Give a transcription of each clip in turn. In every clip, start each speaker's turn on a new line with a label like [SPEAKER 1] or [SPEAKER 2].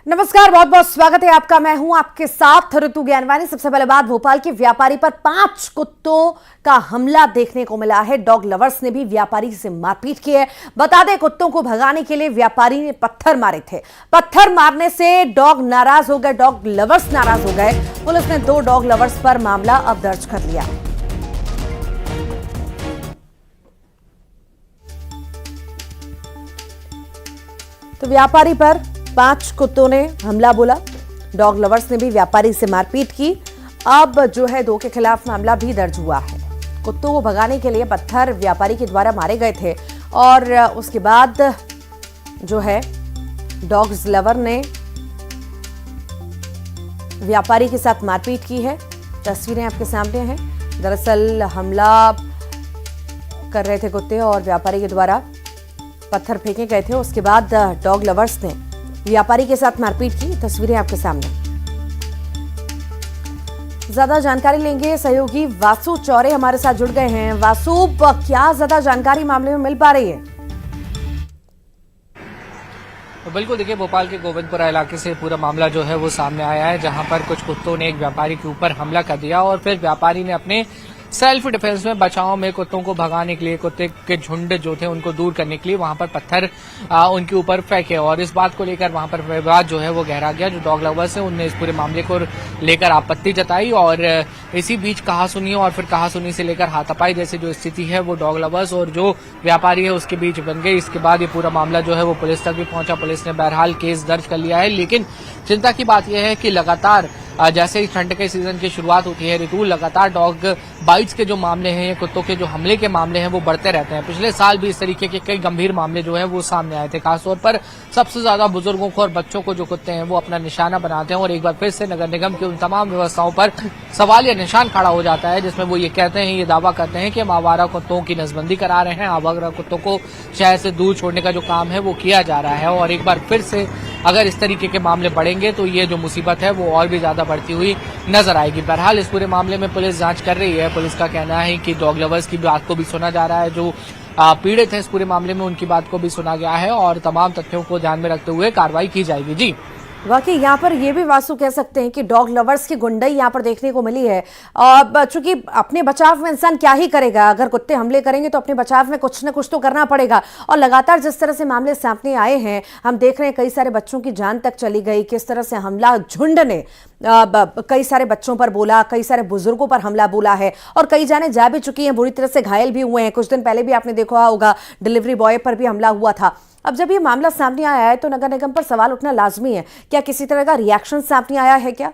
[SPEAKER 1] नमस्कार, बहुत बहुत स्वागत है आपका। मैं हूं आपके साथ ऋतु ज्ञानवानी। सबसे पहले बात, भोपाल के व्यापारी पर 5 कुत्तों का हमला देखने को मिला है। डॉग लवर्स ने भी व्यापारी से मारपीट की है। बता दें, कुत्तों को भगाने के लिए व्यापारी ने पत्थर मारे थे। पत्थर मारने से डॉग नाराज हो गए, डॉग लवर्स नाराज हो गए। पुलिस ने 2 डॉग लवर्स पर मामला अब दर्ज कर लिया। तो व्यापारी पर 5 कुत्तों ने हमला बोला। डॉग लवर्स ने भी व्यापारी से मारपीट की। अब जो है 2 के खिलाफ मामला भी दर्ज हुआ है। कुत्तों को भगाने के लिए पत्थर व्यापारी के द्वारा मारे गए थे और उसके बाद जो है डॉग्स लवर ने व्यापारी के साथ मारपीट की है। तस्वीरें आपके सामने हैं। दरअसल हमला कर रहे थे कुत्ते और व्यापारी के द्वारा पत्थर फेंके गए थे। उसके बाद डॉग लवर्स ने व्यापारी के साथ मारपीट की। तस्वीरें आपके सामने। ज्यादा जानकारी लेंगे, सहयोगी वासु चौरे हमारे साथ जुड़ गए हैं। वासु, क्या ज्यादा जानकारी मामले में मिल पा रही है?
[SPEAKER 2] बिल्कुल, देखिए, भोपाल के गोविंदपुरा इलाके से पूरा मामला जो है वो सामने आया है, जहां पर कुछ कुत्तों ने एक व्यापारी के ऊपर हमला कर दिया और फिर व्यापारी ने अपने सेल्फ डिफेंस में, बचाव में कुत्तों को भगाने के लिए, कुत्ते के झुंड जो थे उनको दूर करने के लिए वहां पर पत्थर उनके ऊपर फेंके और इस बात को लेकर वहां पर विवाद जो है वो गहरा गया। जो डॉग लवर्स है उनने इस पूरे मामले को लेकर आपत्ति जताई और इसी बीच कहासुनी और फिर कहासुनी से लेकर हाथापाई जैसी जो स्थिति है वो डॉग लवर्स और जो व्यापारी है उसके बीच बन गई। इसके बाद ये पूरा मामला जो है वो पुलिस तक भी पहुंचा। पुलिस ने बहरहाल केस दर्ज कर लिया है, लेकिन चिंता की बात यह है कि लगातार जैसे ही ठंड के सीजन की शुरुआत होती है ऋतु, लगातार डॉग बाइट्स के जो मामले हैं, कुत्तों के जो हमले के मामले हैं वो बढ़ते रहते हैं। पिछले साल भी इस तरीके के कई गंभीर मामले जो हैं वो सामने आए थे। खासतौर पर सबसे ज्यादा बुजुर्गों को और बच्चों को जो कुत्ते हैं वो अपना निशाना बनाते हैं और एक बार फिर से नगर निगम की उन तमाम व्यवस्थाओं पर सवाल या निशान खड़ा हो जाता है, जिसमें वो ये कहते हैं, ये दावा करते हैं कि हम आवारा कुत्तों की नसबंदी करा रहे हैं, आवारा कुत्तों को शहर से दूर छोड़ने का जो काम है वो किया जा रहा है और एक बार फिर से अगर इस तरीके के मामले बढ़ेंगे तो ये जो मुसीबत है वो और भी ज्यादा बढ़ती हुई नजर आएगी। बहरहाल इस पूरे मामले में पुलिस जांच कर रही है। पुलिस का कहना है कि डॉग लवर्स की बात को भी सुना जा रहा है, जो पीड़ित हैं इस पूरे मामले में उनकी बात को भी सुना गया है और तमाम तथ्यों को ध्यान में रखते हुए कार्रवाई की जाएगी। जी,
[SPEAKER 1] वाकई यहाँ पर ये भी वासु कह सकते हैं कि डॉग लवर्स की गुंडाई यहाँ पर देखने को मिली है। और चूंकि अपने बचाव में इंसान क्या ही करेगा, अगर कुत्ते हमले करेंगे तो अपने बचाव में कुछ न कुछ तो करना पड़ेगा। और लगातार जिस तरह से मामले सामने आए हैं, हम देख रहे हैं कई सारे बच्चों की जान तक चली गई। किस तरह से हमला झुंड ने कई सारे बच्चों पर बोला, कई सारे बुजुर्गों पर हमला बोला है और कई जाने जा भी चुकी हैं, बुरी तरह से घायल भी हुए हैं। कुछ दिन पहले भी आपने देखा होगा डिलीवरी बॉय पर भी हमला हुआ था। अब जब ये मामला सामने आया है तो नगर निगम पर सवाल उठना लाजमी है। क्या किसी तरह का रिएक्शन सामने आया है क्या?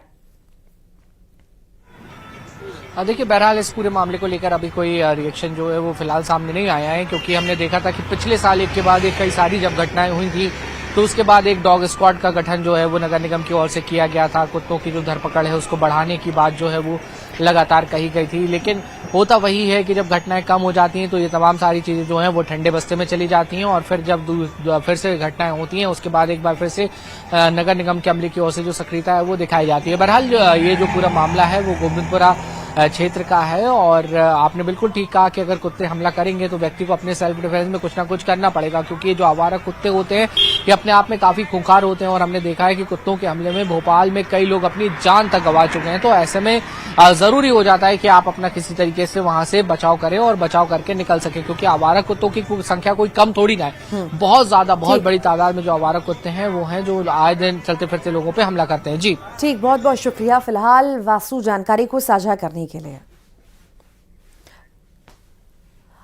[SPEAKER 2] देखिए, बहरहाल इस पूरे मामले को लेकर अभी कोई रिएक्शन जो है वो फिलहाल सामने नहीं आया है, क्योंकि हमने देखा था कि पिछले साल एक के बाद एक कई सारी जब घटनाएं हुई थी तो उसके बाद एक डॉग स्क्वाड का गठन जो है वो नगर निगम की ओर से किया गया था। कुत्तों की जो धरपकड़ है उसको बढ़ाने की बात जो है वो लगातार कही गई थी, लेकिन होता वही है कि जब घटनाएं कम हो जाती हैं तो ये तमाम सारी चीजें जो हैं वो ठंडे बस्ते में चली जाती हैं और फिर जब फिर से घटनाएं होती हैं उसके बाद एक बार फिर से नगर निगम के अमले की ओर से जो सक्रियता है वो दिखाई जाती है। बहरहाल ये जो पूरा मामला है वो गोविंदपुरा क्षेत्र का है और आपने बिल्कुल ठीक कहा कि अगर कुत्ते हमला करेंगे तो व्यक्ति को अपने सेल्फ डिफेंस में कुछ ना कुछ करना पड़ेगा, क्योंकि ये जो आवारा कुत्ते होते हैं ये अपने आप में काफी खूंखार होते हैं और हमने देखा है कि कुत्तों के हमले में भोपाल में कई लोग अपनी जान तक गंवा चुके हैं। तो ऐसे में जरूरी हो जाता है कि आप अपना किसी तरीके से वहां से बचाव करें और बचाव करके निकल सके, क्योंकि आवारा कुत्तों की संख्या कोई कम थोड़ी ना है। बहुत ज्यादा, बहुत बड़ी तादाद में जो आवारा कुत्ते हैं वो हैं जो आए दिन चलते फिरते लोगों पे हमला करते हैं। जी
[SPEAKER 1] ठीक, बहुत बहुत शुक्रिया फिलहाल वासु जानकारी को साझा करने के लिए।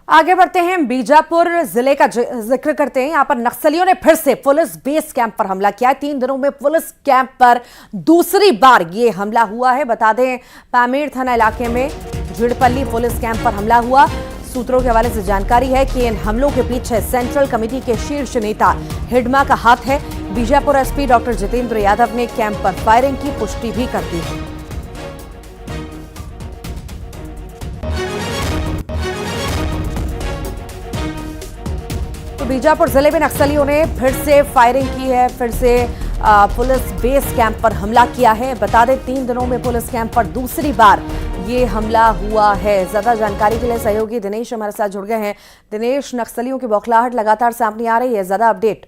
[SPEAKER 1] आगे बढ़ते हैं, बीजापुर जिले का जिक्र करते हैं। यहां पर नक्सलियों ने फिर से पुलिस बेस कैंप पर हमला किया है। 3 दिनों में पुलिस कैंप पर दूसरी बार ये हमला हुआ है। बता दें, पामेड़ थाना इलाके में झिड़पल्ली पुलिस कैंप पर हमला हुआ। सूत्रों के हवाले से जानकारी है कि इन हमलों के पीछे सेंट्रल कमेटी के शीर्ष नेता हिडमा का हाथ है। बीजापुर एसपी डॉक्टर जितेंद्र यादव ने कैंप पर फायरिंग की पुष्टि भी कर दी है। बीजापुर जिले में नक्सलियों ने फिर से फायरिंग की है, फिर से पुलिस बेस कैंप पर हमला किया है। बता दें, 3 दिनों में पुलिस कैंप पर दूसरी बार ये हमला हुआ है। ज्यादा जानकारी के लिए सहयोगी दिनेश हमारे साथ जुड़ गए हैं। दिनेश, नक्सलियों की बौखलाहट लगातार सामने आ रही है, ज्यादा अपडेट?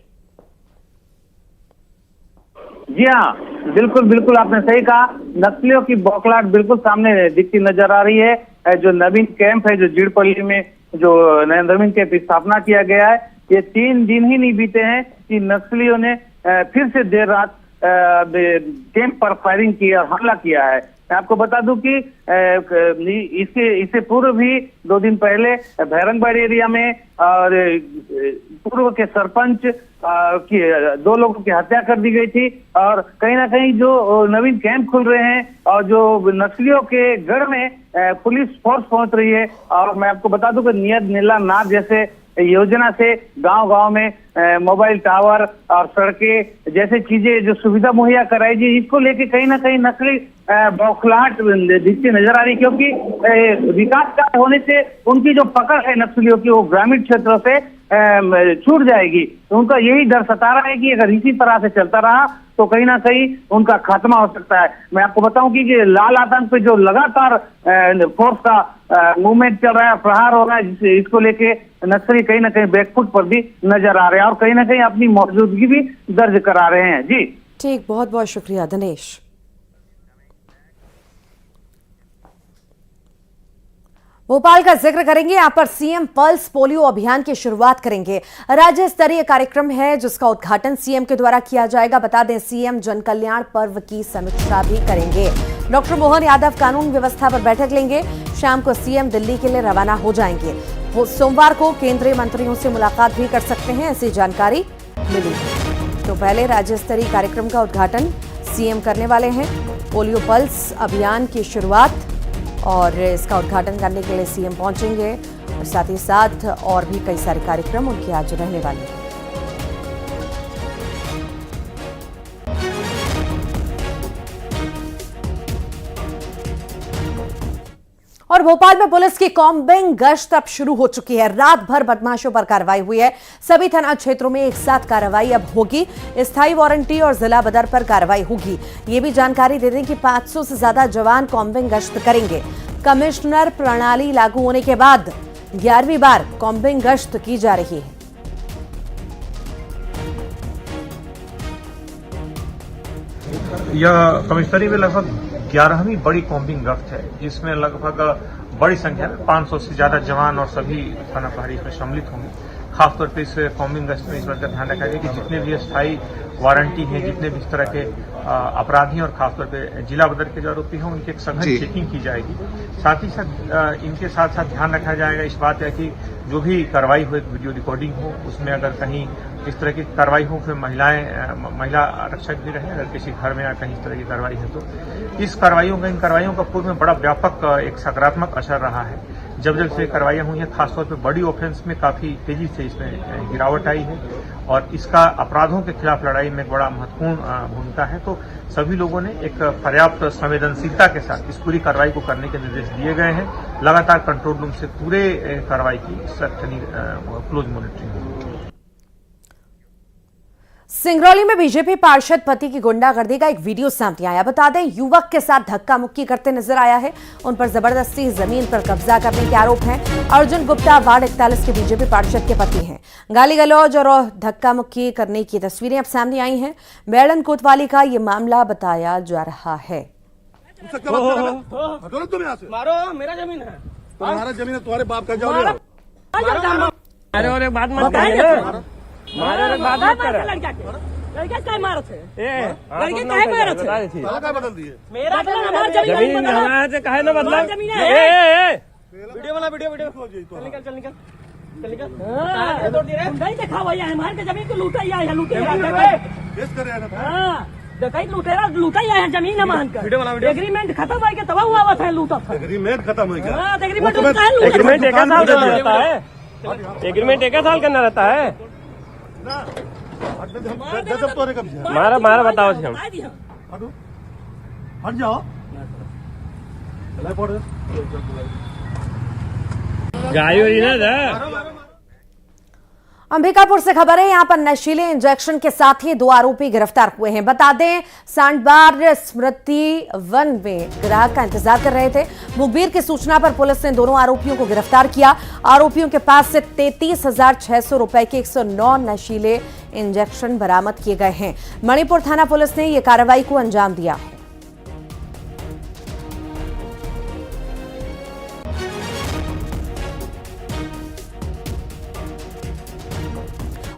[SPEAKER 3] जी हाँ, बिल्कुल बिल्कुल आपने सही कहा। नक्सलियों की बौखलाहट बिल्कुल सामने दिखती नजर आ रही है। जो नवीन कैंप है, जो जीड़पल्ली में जो नवीन कैंप स्थापना किया गया है, ये 3 दिन ही नहीं बीते हैं कि नक्सलियों ने फिर से देर रात कैंप पर फायरिंग की और हमला किया है। मैं आपको बता दूं कि इससे पूर्व भी 2 दिन पहले भैरंगबाड़ी एरिया में और पूर्व के सरपंच की 2 लोगों की हत्या कर दी गई थी। और कहीं ना कहीं जो नवीन कैंप खुल रहे हैं और जो नक्सलियों के गढ़ में पुलिस फोर्स पहुंच रही है। और मैं आपको बता दूं कि नियत नीला नाद जैसे योजना से गांव-गांव में मोबाइल टावर और सड़कें जैसे चीजें जो सुविधा मुहैया कराई जी, इसको लेके कहीं ना कहीं नक्सली बौखलाहट दिखती नजर आ रही, क्योंकि विकास कार्य होने से उनकी जो पकड़ है नक्सलियों की वो ग्रामीण क्षेत्रों से छूट जाएगी। तो उनका यही डर सता रहा है कि अगर इसी तरह से चलता रहा तो कहीं ना कहीं उनका खात्मा हो सकता है। मैं आपको बताऊं कि लाल आतंक पे जो लगातार फोर्स का मूवमेंट चल रहा है, प्रहार हो रहा है, इसको लेके नक्सली कहीं ना कहीं बैकफुट पर भी नजर आ रहे हैं और कहीं ना कहीं अपनी मौजूदगी भी दर्ज करा रहे हैं। जी
[SPEAKER 1] ठीक, बहुत बहुत शुक्रिया दिनेश। भोपाल का जिक्र करेंगे। यहाँ पर सीएम पल्स पोलियो अभियान की शुरुआत करेंगे। राज्य स्तरीय कार्यक्रम है जिसका उद्घाटन सीएम के द्वारा किया जाएगा। बता दें, सीएम जन कल्याण पर्व की समीक्षा भी करेंगे। डॉक्टर मोहन यादव कानून व्यवस्था पर बैठक लेंगे। शाम को सीएम दिल्ली के लिए रवाना हो जाएंगे। वो सोमवार को केंद्रीय मंत्रियों से मुलाकात भी कर सकते हैं, ऐसी जानकारी मिली। तो पहले राज्य स्तरीय कार्यक्रम का उद्घाटन सीएम करने वाले हैं। पोलियो पल्स अभियान की शुरुआत और इसका उद्घाटन करने के लिए सीएम पहुंचेंगे और साथ ही साथ और भी कई सारे कार्यक्रम उनके आज रहने वाले हैं। और भोपाल में पुलिस की कॉम्बिंग गश्त अब शुरू हो चुकी है। रात भर बदमाशों पर कार्रवाई हुई है। सभी थाना क्षेत्रों में एक साथ कार्रवाई अब होगी। स्थायी वारंटी और जिला बदर पर कार्रवाई होगी। ये भी जानकारी दे दें कि 500 से ज्यादा जवान कॉम्बिंग गश्त करेंगे। कमिश्नर प्रणाली लागू होने के बाद 11वीं बार कॉम्बिंग गश्त की जा रही है।
[SPEAKER 4] यह कमिश्नरी में लगभग 11वीं बड़ी कॉम्बिंग गश्त है, जिसमें लगभग बड़ी संख्या में 500 से ज्यादा जवान और सभी थाना प्रहरी इसमें सम्मिलित होंगे। खासतौर पर इस कॉम्बिंग गश्त में इस बात का ध्यान रखा गया कि जितने भी स्थायी वारंटी हैं, जितने भी इस तरह के अपराधी और खासतौर पे जिला बदर के जो आरोपी हैं, उनकी एक सघन चेकिंग की जाएगी। साथ ही साथ इनके साथ साथ ध्यान रखा जाएगा इस बात है कि जो भी कार्रवाई हो, एक वीडियो रिकॉर्डिंग हो, उसमें अगर कहीं इस तरह की कार्रवाई हो, फिर महिला आरक्षक भी रहे, अगर किसी घर में या कहीं इस तरह की कार्रवाई है तो इन कार्रवाइयों का पूर्व में बड़ा व्यापक एक सकारात्मक असर रहा है। जब से कार्रवाइयां हुई हैं, खासतौर पर बड़ी ऑफेंस में काफी तेजी से इसमें गिरावट आई है और इसका अपराधों के खिलाफ लड़ाई में बड़ा महत्वपूर्ण भूमिका है। तो सभी लोगों ने एक पर्याप्त संवेदनशीलता के साथ इस पूरी कार्रवाई को करने के निर्देश दिए गए हैं। लगातार कंट्रोल रूम से पूरे कार्रवाई की क्लोज मॉनिटरिंग।
[SPEAKER 1] सिंगरौली में बीजेपी पार्षद पति की गुंडागर्दी का एक वीडियो सामने आया। बता दें, युवक के साथ धक्का मुक्की करते नजर आया है। उन पर जबरदस्ती जमीन पर कब्जा करने के आरोप हैं। अर्जुन गुप्ता वार्ड 41 के बीजेपी पार्षद के पति हैं। गाली गलौज और धक्का मुक्की करने की तस्वीरें अब सामने आई हैं। बेड़न कोतवाली का ये मामला बताया जा रहा है।
[SPEAKER 5] मारो, मेरा जमीन है,
[SPEAKER 6] तुम्हारा जमीन है, तुम्हारे बाप का जाओ।
[SPEAKER 5] अरे और एक बात मत कहिए, मारे और बात मत करे। लड़का क्या मारो थे? लड़के काहे मारो थे?
[SPEAKER 6] क्या बदल दिए?
[SPEAKER 5] मेरा हमारा जमीन हमारा से काहे ना बदला? जमीन है। वीडियो बना, वीडियो चल निकल चल निकल चल निकल। तोड़ दिए नहीं देखा भैया, हमारे के जमीन को लूटा ही आया, लूटे
[SPEAKER 6] केस करे ना।
[SPEAKER 5] हां देखा लूटा ही आया जमीन है मान कर। एग्रीमेंट खत्म है के तबाह हुआ था, लूटा था।
[SPEAKER 6] एग्रीमेंट खत्म हो गया।
[SPEAKER 5] हां एग्रीमेंट होता है। एग्रीमेंट एक साल करना रहता है। एग्रीमेट एक साल करना रहता है
[SPEAKER 6] ना। जब तोरे कब
[SPEAKER 5] मारा बताओ जी हम
[SPEAKER 6] हट जाओ।
[SPEAKER 5] गाड़ी वाली ना
[SPEAKER 1] अंबिकापुर से खबर है, यहां पर नशीले इंजेक्शन के साथ ही 2 आरोपी गिरफ्तार हुए हैं। बता दें, सांडबार स्मृति वन में ग्राहक का इंतजार कर रहे थे। मुखबिर की सूचना पर पुलिस ने दोनों आरोपियों को गिरफ्तार किया। आरोपियों के पास से 33,600 रुपए के 109 नशीले इंजेक्शन बरामद किए गए हैं। मणिपुर थाना पुलिस ने यह कार्रवाई को अंजाम दिया।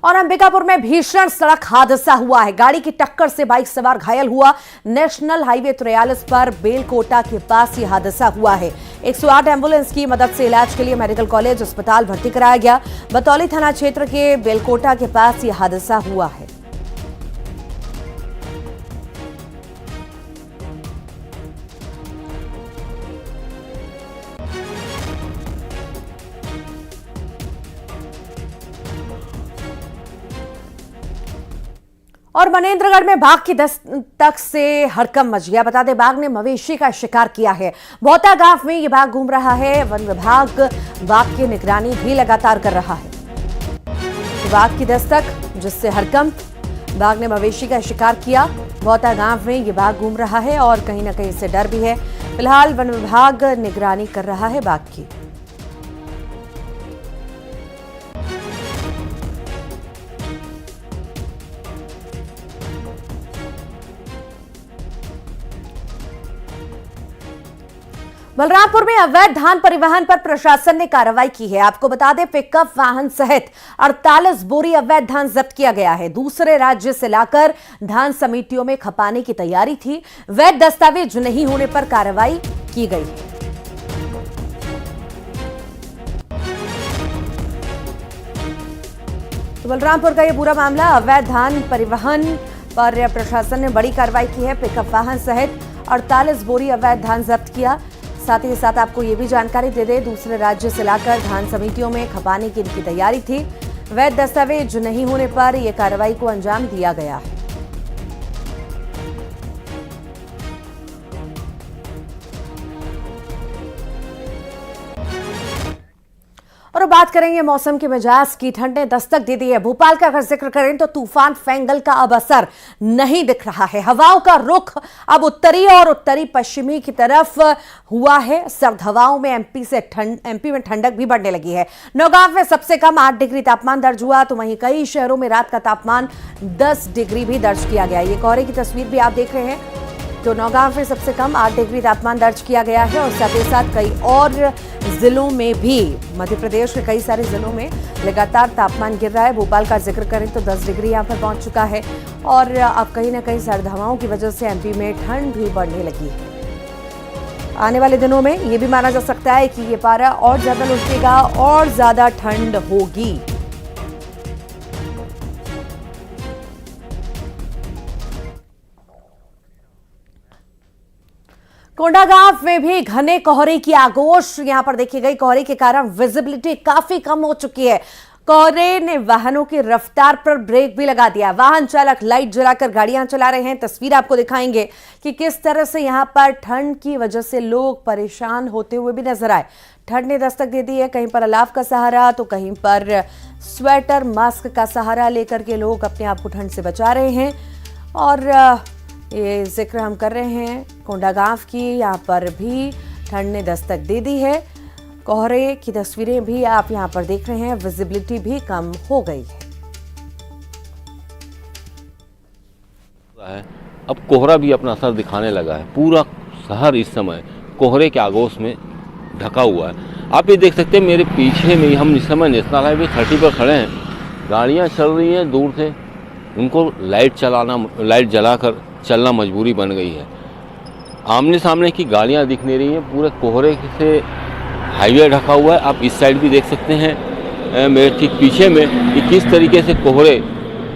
[SPEAKER 1] और अंबिकापुर में भीषण सड़क हादसा हुआ है। गाड़ी की टक्कर से बाइक सवार घायल हुआ। नेशनल हाईवे 43 पर बेलकोटा के पास यह हादसा हुआ है। 108 एम्बुलेंस की मदद से इलाज के लिए मेडिकल कॉलेज अस्पताल भर्ती कराया गया। बतौली थाना क्षेत्र के बेलकोटा के पास यह हादसा हुआ है। और मनेंद्रगढ़ में बाघ की दस्तक से हड़कंप मच गया। बता दें, बाघ ने मवेशी का शिकार किया है। बहुता गांव में ये बाघ घूम रहा है। वन विभाग बाघ की निगरानी भी लगातार कर रहा है। बाघ की दस्तक जिससे हड़कंप, बाघ ने मवेशी का शिकार किया। बहुता गांव में ये बाघ घूम रहा है और कहीं ना कहीं इससे डर भी है। फिलहाल वन विभाग निगरानी कर रहा है बाघ की। बलरामपुर में अवैध धान परिवहन पर प्रशासन ने कार्रवाई की है। आपको बता दें, पिकअप वाहन सहित 48 बोरी अवैध धान जब्त किया गया है। दूसरे राज्य से लाकर धान समितियों में खपाने की तैयारी थी। वैध दस्तावेज नहीं होने पर कार्रवाई की गई है। तो बलरामपुर का यह पूरा मामला, अवैध धान परिवहन पर प्रशासन ने बड़ी कार्रवाई की है। पिकअप वाहन सहित 48 बोरी अवैध धान जब्त किया। साथ ही साथ आपको ये भी जानकारी दे दें, दूसरे राज्य से लाकर धान समितियों में खपाने की इनकी तैयारी थी। वैध दस्तावेज नहीं होने पर यह कार्रवाई को अंजाम दिया गया है। और बात करेंगे मौसम के मिजाज की। ठंड ने दस्तक दे दी है। भोपाल का अगर जिक्र करें तो तूफान फेंगल का अब असर नहीं दिख रहा है। हवाओं का रुख अब उत्तरी और उत्तरी पश्चिमी की तरफ हुआ है। सर्द हवाओं में एमपी में ठंडक भी बढ़ने लगी है। नौगांव में सबसे कम 8 डिग्री तापमान दर्ज हुआ, तो वहीं कई शहरों में रात का तापमान 10 डिग्री भी दर्ज किया गया। ये कोहरे की तस्वीर भी आप देख रहे हैं। तो नौगांव में सबसे कम 8 डिग्री तापमान दर्ज किया गया है। और साथ ही साथ कई और जिलों में भी, मध्य प्रदेश के कई सारे जिलों में लगातार तापमान गिर रहा है। भोपाल का जिक्र करें तो 10 डिग्री यहाँ पर पहुंच चुका है। और अब कहीं ना कहीं सर्द हवाओं की वजह से एमपी में ठंड भी बढ़ने लगी है। आने वाले दिनों में ये भी माना जा सकता है कि ये पारा और ज्यादा लुढ़केगा और ज्यादा ठंड होगी। कोंडागांव में भी घने कोहरे की आगोश यहां पर देखी गई। कोहरे के कारण विजिबिलिटी काफी कम हो चुकी है। कोहरे ने वाहनों की रफ्तार पर ब्रेक भी लगा दिया। वाहन चालक लाइट जलाकर गाड़ियां चला रहे हैं। तस्वीर आपको दिखाएंगे कि किस तरह से यहां पर ठंड की वजह से लोग परेशान होते हुए भी नजर आए। ठंड ने दस्तक दे दी है। कहीं पर अलाव का सहारा तो कहीं पर स्वेटर मास्क का सहारा लेकर के लोग अपने आप को ठंड से बचा रहे हैं। और ये जिक्र हम कर रहे हैं कोंडागांव की, यहाँ पर भी ठंड ने दस्तक दे दी है। कोहरे की तस्वीरें भी आप यहाँ पर देख रहे हैं। विजिबिलिटी भी कम हो गई है।
[SPEAKER 7] अब कोहरा भी अपना असर दिखाने लगा है। पूरा शहर इस समय कोहरे के आगोश में ढका हुआ है। आप ये देख सकते हैं मेरे पीछे में, हम इस समय नेशनल हाईवे 30 पर खड़े हैं। गाड़ियाँ चल रही हैं दूर से, उनको लाइट जलाकर चलना मजबूरी बन गई है। आमने सामने की गाड़ियां दिख नहीं रही हैं। पूरे कोहरे से हाईवे ढका हुआ है। आप इस साइड भी देख सकते हैं मेरे ठीक पीछे में कि किस तरीके से कोहरे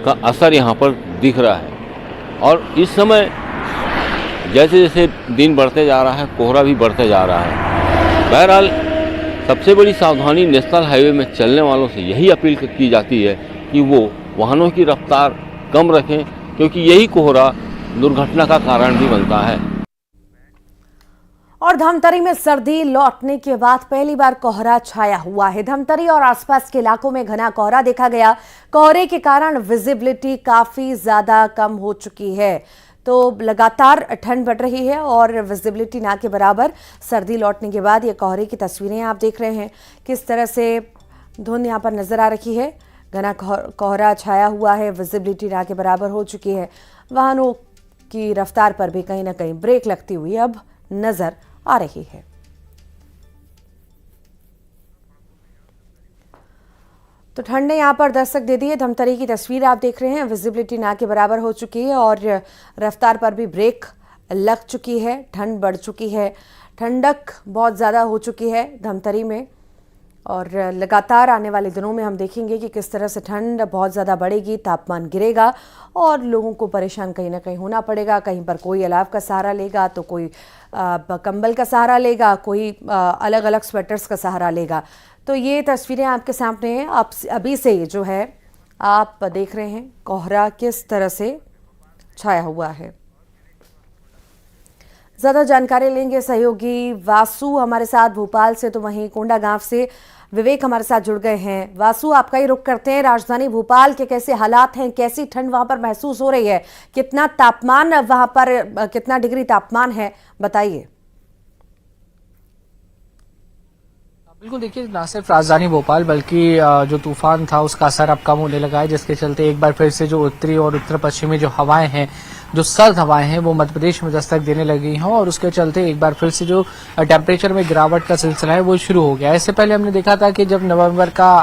[SPEAKER 7] का असर यहाँ पर दिख रहा है। और इस समय जैसे जैसे दिन बढ़ते जा रहा है, कोहरा भी बढ़ते जा रहा है। बहरहाल सबसे बड़ी सावधानी नेशनल हाईवे में चलने वालों से यही अपील की जाती है कि वो वाहनों की रफ्तार कम रखें, क्योंकि यही कोहरा दुर्घटना का कारण भी बनता है।
[SPEAKER 1] और धमतरी में सर्दी लौटने के बाद पहली बार कोहरा छाया हुआ है। धमतरी और आसपास के इलाकों में घना कोहरा देखा गया। कोहरे के कारण विजिबिलिटी काफी ज्यादा कम हो चुकी है, तो लगातार ठंड बढ़ रही है और विजिबिलिटी ना के बराबर। सर्दी लौटने के बाद ये कोहरे की तस्वीरें आप देख रहे हैं, किस तरह से धुंध यहाँ पर नजर आ रही है। घना कोहरा छाया हुआ है, विजिबिलिटी ना के बराबर हो चुकी है। वाहनों की रफ्तार पर भी कहीं ना कहीं ब्रेक लगती हुई अब नजर आ रही है। तो ठंड ने यहां पर दस्तक दे दी है। धमतरी की तस्वीर आप देख रहे हैं, विजिबिलिटी ना के बराबर हो चुकी है और रफ्तार पर भी ब्रेक लग चुकी है। ठंड बढ़ चुकी है, ठंडक बहुत ज़्यादा हो चुकी है धमतरी में और लगातार आने वाले दिनों में हम देखेंगे कि किस तरह से ठंड बहुत ज़्यादा बढ़ेगी, तापमान गिरेगा और लोगों को परेशान कहीं ना कहीं होना पड़ेगा। कहीं पर कोई अलाव का सहारा लेगा तो कोई कंबल का सहारा लेगा, कोई अलग अलग स्वेटर्स का सहारा लेगा। तो ये तस्वीरें आपके सामने हैं। आप अभी से जो है आप देख रहे हैं कोहरा किस तरह से छाया हुआ है। ज़्यादा जानकारी लेंगे सहयोगी वासु हमारे साथ भोपाल से, तो वहीं कोंडा गांव से विवेक हमारे साथ जुड़ गए हैं। वासु, आपका ही रुख करते हैं। राजधानी भोपाल के कैसे हालात हैं, कैसी ठंड वहां पर महसूस हो रही है, कितना तापमान वहां पर, कितना डिग्री तापमान है, बताइए।
[SPEAKER 2] बिल्कुल, देखिए ना सिर्फ राजधानी भोपाल बल्कि जो तूफान था उसका असर अब कम होने लगा है, जिसके चलते एक बार फिर से जो उत्तरी और उत्तर पश्चिमी जो हवाएं हैं, जो सर्द हवाएं हैं, वो मध्य प्रदेश में दस्तक देने लगी हैं और उसके चलते एक बार फिर से जो टेम्परेचर में गिरावट का सिलसिला है वो शुरू हो गया है। इससे पहले हमने देखा था कि जब नवंबर का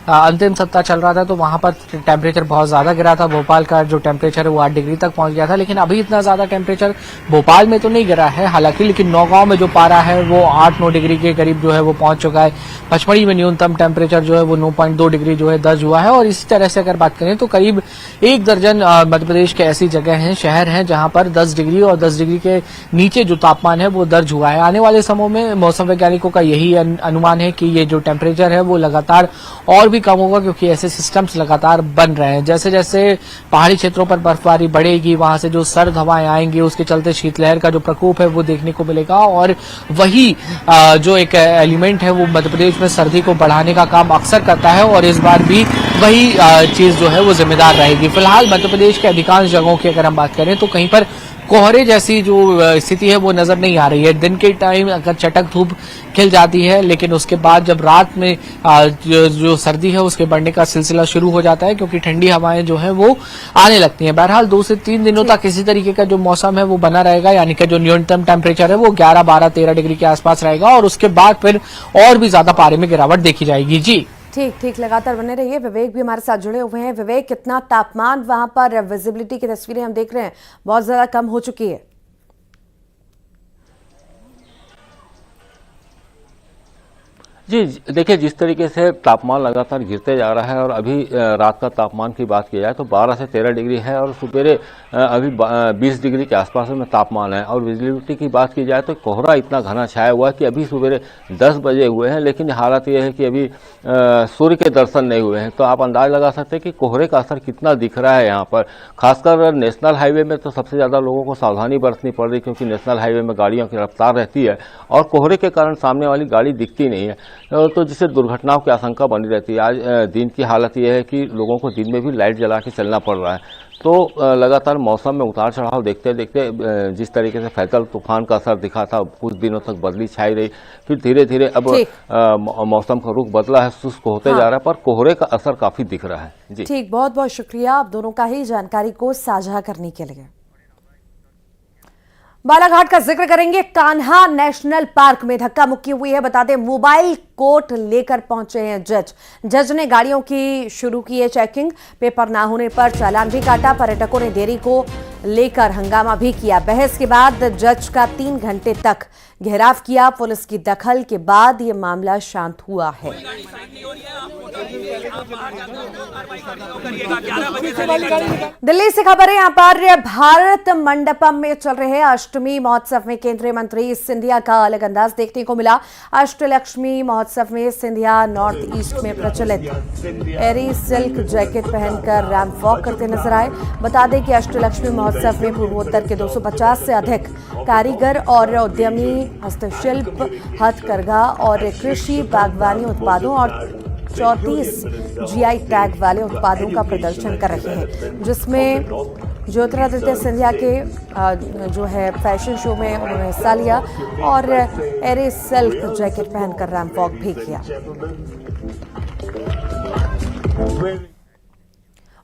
[SPEAKER 2] अंतिम सप्ताह चल रहा था तो वहां पर टेम्परेचर बहुत ज्यादा गिरा था। भोपाल का जो टेम्परेचर है वो 8 डिग्री तक पहुंच गया था, लेकिन अभी इतना ज्यादा टेम्परेचर भोपाल में तो नहीं गिरा है हालांकि, लेकिन नौगांव में जो पारा है वो 8-9 डिग्री के करीब जो है वो पहुंच चुका है। पचमढ़ी में न्यूनतम टेम्परेचर जो है वो 9.2 डिग्री जो है दर्ज हुआ है और इसी तरह से अगर बात करें तो करीब 1 दर्जन मध्य प्रदेश के ऐसी जगह हैं, शहर हैं जहां पर 10 डिग्री और 10 डिग्री के नीचे जो तापमान है वो दर्ज हुआ है। आने वाले समय में मौसम वैज्ञानिकों का यही अनुमान है कि ये जो टेम्परेचर है वो लगातार और भी कम होगा, क्योंकि ऐसे सिस्टम्स लगातार बन रहे हैं। जैसे जैसे पहाड़ी क्षेत्रों पर बर्फबारी बढ़ेगी, वहां से जो सर्द हवाएं आएंगी, उसके चलते शीतलहर का जो प्रकोप है वो देखने को मिलेगा और वही जो एक एलिमेंट है वो मध्य प्रदेश में सर्दी को बढ़ाने का काम अक्सर करता है और इस बार भी वही चीज जो है वो जिम्मेदार रहेगी। फिलहाल मध्य प्रदेश के अधिकांश जगहों की अगर हम बात करें तो कहीं पर कोहरे जैसी जो स्थिति है वो नजर नहीं आ रही है। दिन के टाइम अगर चटक धूप खिल जाती है, लेकिन उसके बाद जब रात में जो सर्दी है उसके बढ़ने का सिलसिला शुरू हो जाता है, क्योंकि ठंडी हवाएं जो है वो आने लगती हैं। बहरहाल 2 से 3 दिनों तक इसी तरीके का जो मौसम है वो बना रहेगा, यानी कि जो न्यूनतम टेम्परेचर है वो 11, 12, 13 डिग्री के आसपास रहेगा और उसके बाद फिर और भी ज्यादा पारे में गिरावट देखी जाएगी। जी
[SPEAKER 1] ठीक, लगातार बने रहिए। विवेक भी हमारे साथ जुड़े हुए हैं। विवेक, कितना तापमान वहां पर, विजिबिलिटी की तस्वीरें हम देख रहे हैं बहुत ज्यादा कम हो चुकी है।
[SPEAKER 7] जी देखिए, जिस तरीके से तापमान लगातार गिरते जा रहा है और अभी रात का तापमान की बात की जाए तो 12 से 13 डिग्री है और सुबेरे अभी 20 डिग्री के आसपास में तापमान है। और विजिबिलिटी की बात की जाए तो कोहरा इतना घना छाया हुआ है कि अभी सुबेरे 10 बजे हुए हैं, लेकिन हालत यह है कि अभी सूर्य के दर्शन नहीं हुए हैं। तो आप अंदाज लगा सकते हैं कि कोहरे का असर कितना दिख रहा है यहाँ पर। खासकर नेशनल हाईवे में तो सबसे ज़्यादा लोगों को सावधानी बरतनी पड़ रही, क्योंकि नेशनल हाईवे में गाड़ियों की रफ्तार रहती है और कोहरे के कारण सामने वाली गाड़ी दिखती नहीं है, तो जिससे दुर्घटनाओं की आशंका बनी रहती है। आज दिन की हालत यह है कि लोगों को दिन में भी लाइट जला के चलना पड़ रहा है। तो लगातार मौसम में उतार चढ़ाव देखते देखते जिस तरीके से फैसल तूफान का असर दिखा था, कुछ दिनों तक बदली छाई रही, फिर धीरे धीरे अब मौसम का रुख बदला है, शुष्क होते जा रहा है, पर कोहरे का असर काफी दिख रहा है। जी
[SPEAKER 1] ठीक, बहुत बहुत शुक्रिया आप दोनों का ही जानकारी को साझा करने के लिए। बालाघाट का जिक्र करेंगे। कान्हा नेशनल पार्क में धक्का मुक्की हुई है। बता दें, मोबाइल कोर्ट लेकर पहुंचे हैं जज ने गाड़ियों की शुरू की है चेकिंग। पेपर ना होने पर चालान भी काटा। पर्यटकों ने देरी को लेकर हंगामा भी किया। बहस के बाद जज का 3 घंटे तक घेराव किया। पुलिस की दखल के बाद ये मामला शांत हुआ है। दिल्ली से खबर है। यहाँ पर भारत मंडपम में चल रहे अष्टमी महोत्सव में केंद्रीय मंत्री सिंधिया का अलग अंदाज देखने को मिला। अष्टलक्ष्मी महोत्सव में सिंधिया नॉर्थ ईस्ट में प्रचलित एरी सिल्क जैकेट पहनकर रैंप वॉक करते नजर आए। बता दें कि अष्टलक्ष्मी महोत्सव में पूर्वोत्तर के 250 से अधिक कारीगर और उद्यमी हस्तशिल्प, हथकरघा और कृषि बागवानी उत्पादों और 34 जीआई टैग वाले उत्पादों का प्रदर्शन कर रहे हैं, जिसमें ज्योतिरादित्य सिंधिया के जो है फैशन शो में उन्होंने हिस्सा लिया और एरे सिल्क जैकेट पहनकर रैंप वॉक भी किया।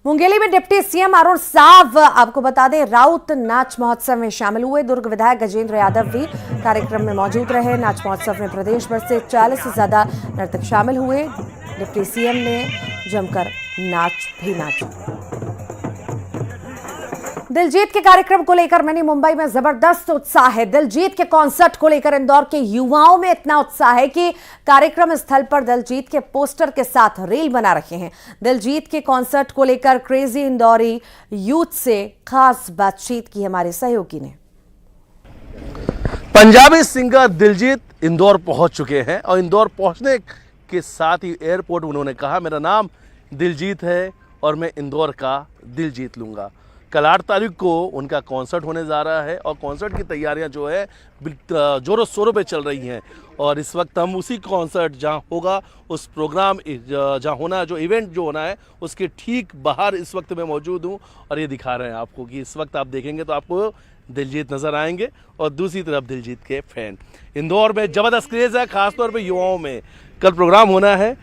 [SPEAKER 1] मुंगेली में डिप्टी सीएम अरुण साव आपको बता दें राउत नाच महोत्सव में शामिल हुए। दुर्ग विधायक गजेंद्र यादव भी कार्यक्रम में मौजूद रहे। नाच महोत्सव में प्रदेश भर से 40 से ज्यादा नर्तक शामिल हुए। डिप्टी सीएम ने जमकर नाच भी नाचा। दिलजीत के कार्यक्रम को लेकर मिनी मुंबई में जबरदस्त उत्साह है। दिलजीत के कॉन्सर्ट को लेकर इंदौर के युवाओं में इतना उत्साह है कि कार्यक्रम स्थल पर दिलजीत के पोस्टर के साथ रील बना रहे हैं। दिलजीत के कॉन्सर्ट को लेकर क्रेजी इंदौरी यूथ से खास बातचीत की हमारे सहयोगी ने।
[SPEAKER 8] पंजाबी सिंगर दिलजीत इंदौर पहुंच चुके हैं और इंदौर पहुंचने के साथ ही एयरपोर्ट उन्होंने कहा मेरा नाम दिलजीत है और मैं इंदौर का दिल जीत लूँगा। कल 8 तारीख को उनका कॉन्सर्ट होने जा रहा है और कॉन्सर्ट की तैयारियां जो है जोरों शोरों पे चल रही हैं और इस वक्त हम उसी कॉन्सर्ट जहां होगा उस प्रोग्राम जहां होना जो इवेंट जो होना है उसके ठीक बाहर इस वक्त मैं मौजूद हूं और ये दिखा रहे हैं आपको कि इस वक्त आप देखेंगे तो आपको दिलजीत नज़र आएंगे और दूसरी तरफ दिलजीत के फैन। इंदौर में ज़बरदस्त क्रेज़ है, खासतौर पर युवाओं में। कल प्रोग्राम होना है,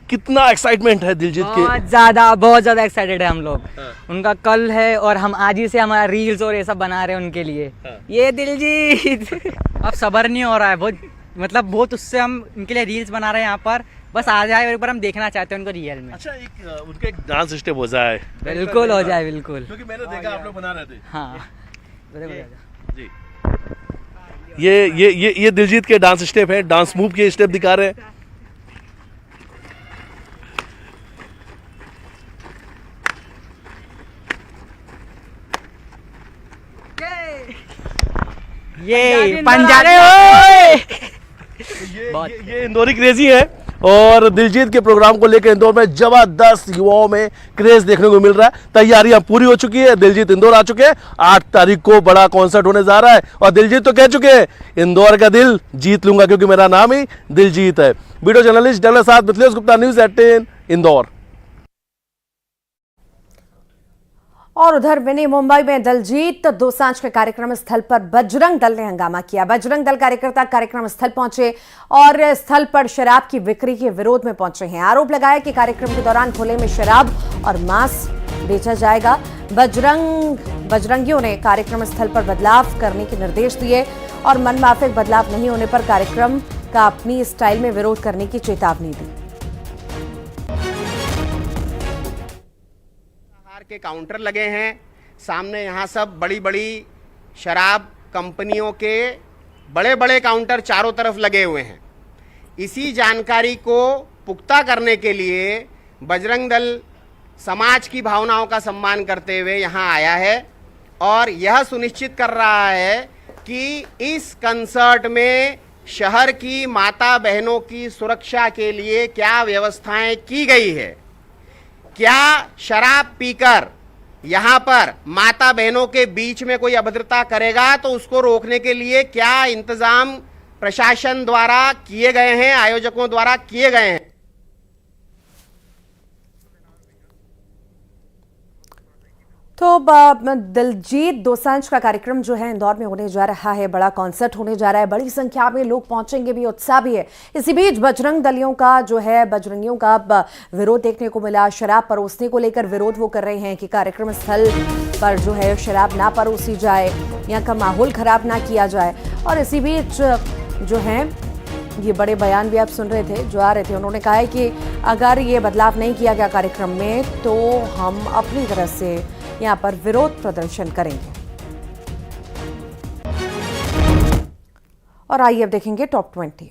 [SPEAKER 8] कितना एक्साइटमेंट है दिलजीत के?
[SPEAKER 9] बहुत ज़्यादा एक्साइटेड है हम लोग। उनका कल है और हम आज ही से हमारा रील्स और ये सब बना रहे हैं उनके लिए। ये दिलजीत अब सब्र नहीं हो रहा है, बहुत उससे हम उनके लिए रील्स बना रहे हैं यहाँ पर। बस आ जाए और एक बार हम देखना चाहते हैं उनको रियल में।
[SPEAKER 8] अच्छा, उनका एक डांस स्टेप हो जाए।
[SPEAKER 9] बिल्कुल हो जाए, बिल्कुल।
[SPEAKER 8] क्योंकि मैंने देखा आप लोग बना रहे थे।
[SPEAKER 9] हाँ
[SPEAKER 8] जी, ये दिलजीत के डांस स्टेप है, डांस मूव के स्टेप दिखा रहे हैं।
[SPEAKER 9] ये पंजाबी
[SPEAKER 8] ये इंदौरी क्रेजी है और दिलजीत के प्रोग्राम को लेकर इंदौर में जबरदस्त युवाओं में क्रेज देखने को मिल रहा है। तैयारियां पूरी हो चुकी है, दिलजीत इंदौर आ चुके हैं। 8 तारीख को बड़ा कॉन्सर्ट होने जा रहा है और दिलजीत तो कह चुके हैं इंदौर का दिल जीत लूंगा क्योंकि मेरा नाम ही दिलजीत है। वीडियो जर्नलिस्ट डॉक्टर साथ मिथिलेश गुप्ता, न्यूज़ 18 इंदौर।
[SPEAKER 1] और उधर मिनी मुंबई में दिलजीत दोसांझ के कार्यक्रम स्थल पर बजरंग दल ने हंगामा किया। बजरंग दल कार्यकर्ता कार्यक्रम स्थल पहुंचे और स्थल पर शराब की बिक्री के विरोध में पहुंचे हैं। आरोप लगाया कि कार्यक्रम के दौरान खुले में शराब और मांस बेचा जाएगा। बजरंगियों ने कार्यक्रम स्थल पर बदलाव करने के निर्देश दिए और मनमाफिक बदलाव नहीं होने पर कार्यक्रम का अपनी स्टाइल में विरोध करने की चेतावनी दी।
[SPEAKER 10] के काउंटर लगे हैं सामने, यहाँ सब बड़ी बड़ी शराब कंपनियों के बड़े बड़े काउंटर चारों तरफ लगे हुए हैं। इसी जानकारी को पुख्ता करने के लिए बजरंग दल समाज की भावनाओं का सम्मान करते हुए यहाँ आया है और यह सुनिश्चित कर रहा है कि इस कंसर्ट में शहर की माता बहनों की सुरक्षा के लिए क्या व्यवस्थाएं की गई है। क्या शराब पीकर यहाँ पर माता बहनों के बीच में कोई अभद्रता करेगा तो उसको रोकने के लिए क्या इंतजाम प्रशासन द्वारा किए गए हैं, आयोजकों द्वारा किए गए हैं।
[SPEAKER 1] तो दिलजीत दोसांझ का कार्यक्रम जो है इंदौर में होने जा रहा है, बड़ा कॉन्सर्ट होने जा रहा है, बड़ी संख्या में लोग पहुंचेंगे भी, उत्साह भी है। इसी बीच बजरंग दलियों का जो है बजरंगियों का विरोध देखने को मिला। शराब परोसने को लेकर विरोध वो कर रहे हैं कि कार्यक्रम स्थल पर जो है शराब ना परोसी जाए, यहाँ का माहौल खराब ना किया जाए। और इसी बीच जो है ये बड़े बयान भी आप सुन रहे थे जो आ रहे थे। उन्होंने कहा है कि अगर ये बदलाव नहीं किया गया कार्यक्रम में तो हम अपनी तरह से यहाँ पर विरोध प्रदर्शन करेंगे। और आइए अब देखेंगे टॉप 20।